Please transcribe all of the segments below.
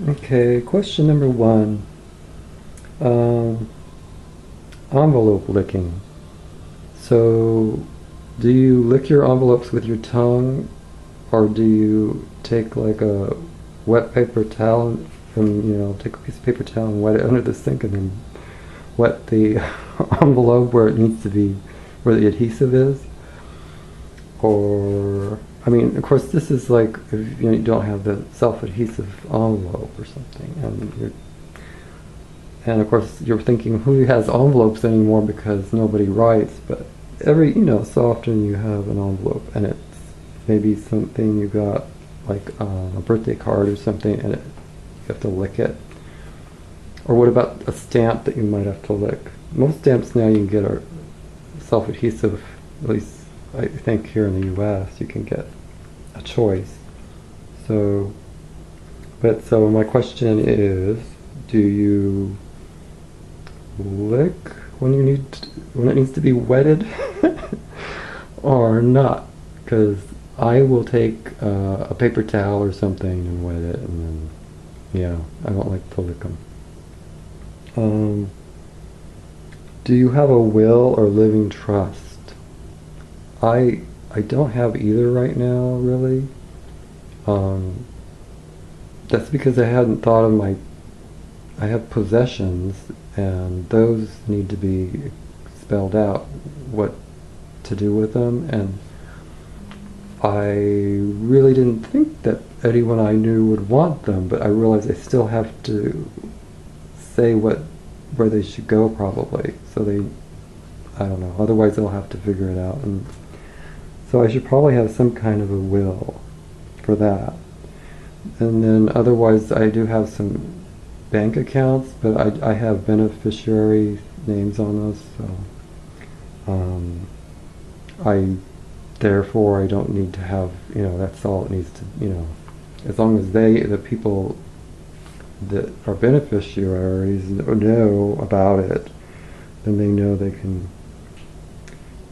Okay, question number one. Um, Envelope licking. So, do you lick your envelopes with your tongue, or do you take like a wet paper towel and, take a piece of paper towel and wet it under the sink and then wet the envelope where it needs to be, where the adhesive is? Or, I mean, of course, this is like if you don't have the self-adhesive envelope or something, and of course you're thinking, who has envelopes anymore because nobody writes, but so often you have an envelope and it's maybe something you got, like a birthday card or something, and you have to lick it. Or what about a stamp that you might have to lick? Most stamps now you can get are self-adhesive, at least I think here in the US you can get a choice. So, so my question is, do you lick when it needs to be wetted or not? Because I will take a paper towel or something and wet it, and then I don't like to lick them. Do you have a will or living trust? I don't have either right now, really. That's because I hadn't thought of I have possessions, and those need to be spelled out, what to do with them, and I really didn't think that anyone I knew would want them, but I realized I still have to say where they should go, probably, so I don't know, otherwise they'll have to figure it out, and so I should probably have some kind of a will for that. And then otherwise I do have some bank accounts, but I have beneficiary names on those, so therefore I don't need to have, that's all it needs to, as long as the people that are beneficiaries know about it, then they know they can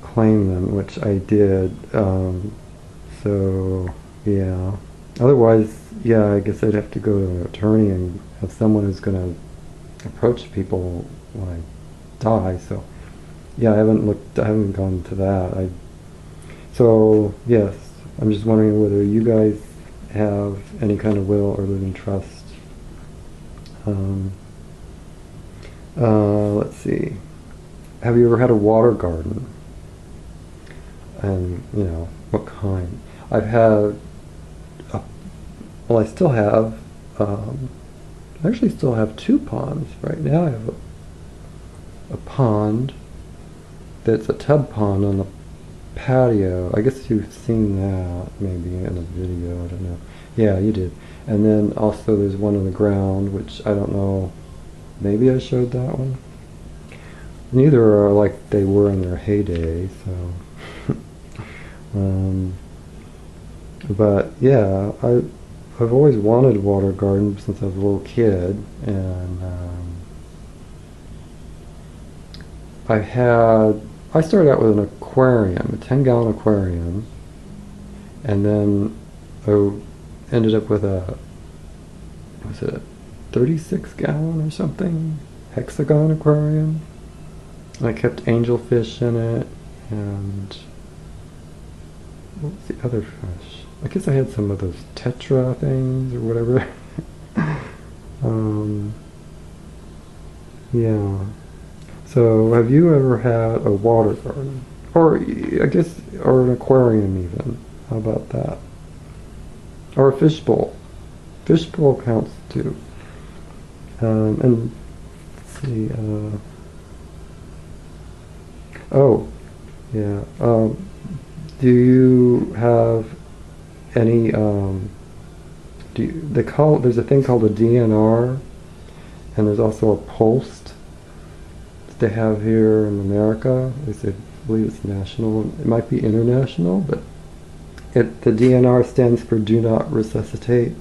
claim them, which I did. So yeah. Otherwise, I guess I'd have to go to an attorney and have someone who's going to approach people when I die. So I haven't gone to that. So yes, I'm just wondering whether you guys have any kind of will or living trust. Let's see. Have you ever had a water garden? And, what kind? I've had, I still have, I actually still have two ponds. Right now I have a pond that's a tub pond on the patio. I guess you've seen that maybe in a video, I don't know. Yeah, you did. And then also there's one on the ground, which I don't know, maybe I showed that one. Neither are like they were in their heyday, so. But I've always wanted a water garden since I was a little kid, and I started out with an aquarium, a 10-gallon aquarium, and then I ended up with was it a 36-gallon or something, hexagon aquarium. And I kept angelfish in it, and what was the other fish? I guess I had some of those tetra things or whatever. Yeah. So have you ever had a water garden? Or I guess, or an aquarium even. How about that? Or a fishbowl. Fishbowl counts too. And let's see, oh, yeah. Do you have any, there's a thing called a DNR, and there's also a POLST that they have here in America. I believe it's national. It might be international, but the DNR stands for Do Not Resuscitate,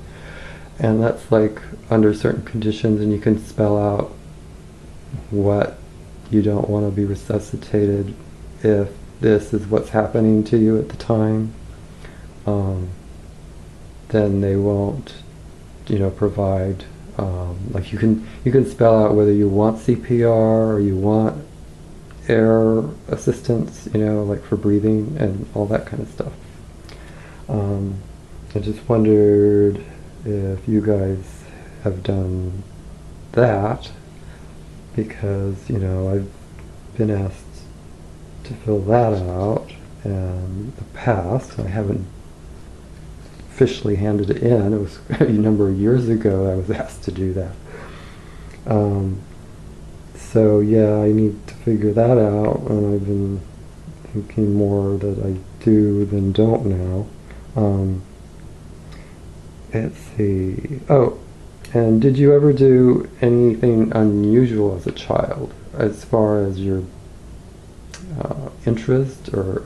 and that's like under certain conditions, and you can spell out what you don't want to be resuscitated if this is what's happening to you at the time. Then they won't provide, like you can spell out whether you want CPR or you want air assistance, like for breathing and all that kind of stuff. I just wondered if you guys have done that, because I've been asked to fill that out in the past. I haven't officially handed it in. It was a number of years ago I was asked to do that. So yeah, I need to figure that out, and I've been thinking more that I do than don't now. Let's see. Oh, and did you ever do anything unusual as a child, as far as your interest or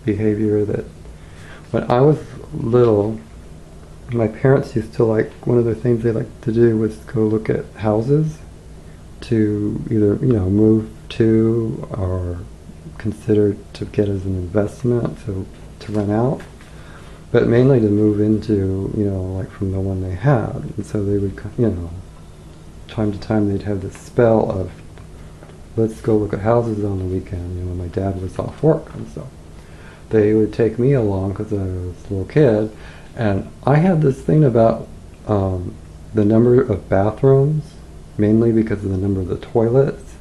behavior? That when I was little, my parents used to one of the things they liked to do was go look at houses to either move to or consider to get as an investment to rent out, but mainly to move into from the one they had. And so they would time to time they'd have this spell of, let's go look at houses on the weekend, when my dad was off work. And so they would take me along because I was a little kid, and I had this thing about the number of bathrooms, mainly because of the number of the toilets,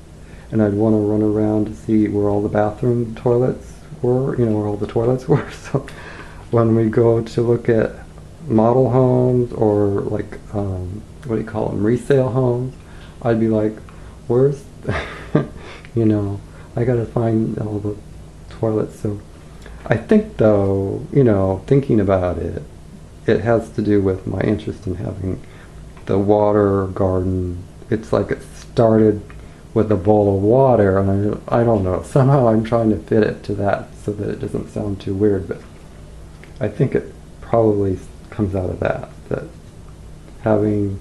and I'd want to run around to see where all the bathroom toilets were, where all the toilets were. So when we go to look at model homes or what do you call them, resale homes, I'd be like, where's I gotta find all the toilets. So I think though, thinking about it, it has to do with my interest in having the water garden. It's like it started with a bowl of water, and I don't know, somehow I'm trying to fit it to that so that it doesn't sound too weird, but I think it probably comes out of that having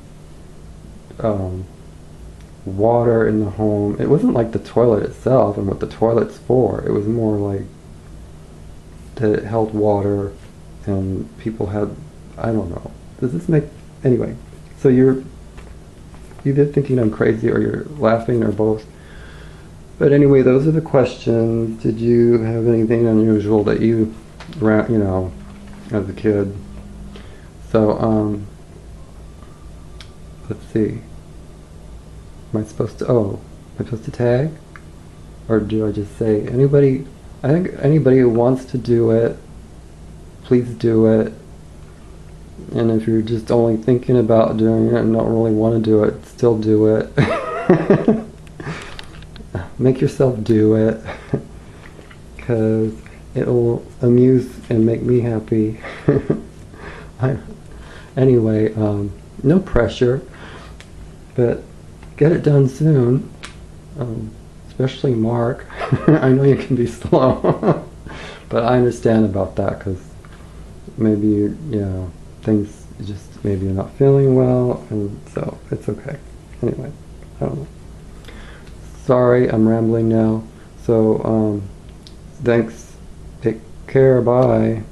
water in the home. It wasn't like the toilet itself and what the toilet's for. It was more like that it held water and people had, I don't know. Does this make, anyway, so you're either thinking I'm crazy or you're laughing or both. But anyway, those are the questions. Did you have anything unusual that you as a kid? So, let's see. Am I supposed to tag? Or do I just say anybody? I think anybody who wants to do it, please do it. And if you're just only thinking about doing it and don't really want to do it, still do it. Make yourself do it, because it'll amuse and make me happy. Anyway, no pressure, but get it done soon, especially Mark. I know you can be slow, but I understand about that, because maybe things just, maybe you're not feeling well, and so it's okay. Anyway, I don't know. Sorry, I'm rambling now. So, thanks. Take care. Bye.